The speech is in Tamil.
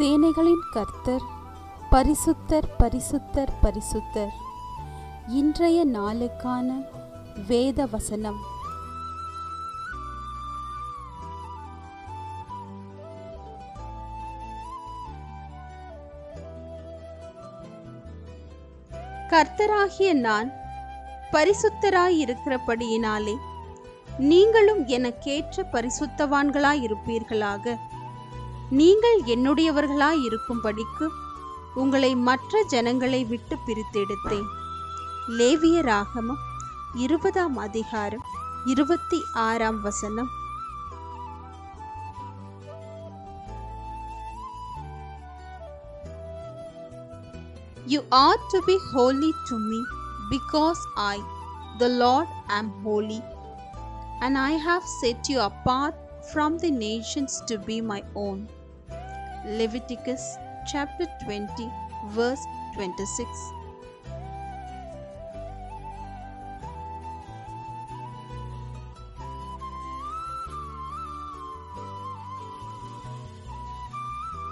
சேனைகளின் கர்த்தர் பரிசுத்தர் பரிசுத்தர் பரிசுத்தர். இன்றைய நாளுக்கான வேத வசனம். கர்த்தராகிய நான் பரிசுத்தராயிருக்கிறபடியினாலே நீங்களும் எனக்கேற்ற பரிசுத்தவான்களாயிருப்பீர்களாக. நீங்கள் என்னுடையவர்களாயிருக்கும்படிக்கு உங்களை மற்ற ஜனங்களை விட்டு பிரித்தெடுத்தேன். லேவியராகமம் 20ஆம் அதிகாரம் 26ஆம் வசனம். You ought to be holy to me, because I, the Lord, am holy, and I have set you apart from the nations to be my own. Leviticus chapter 20, verse 26.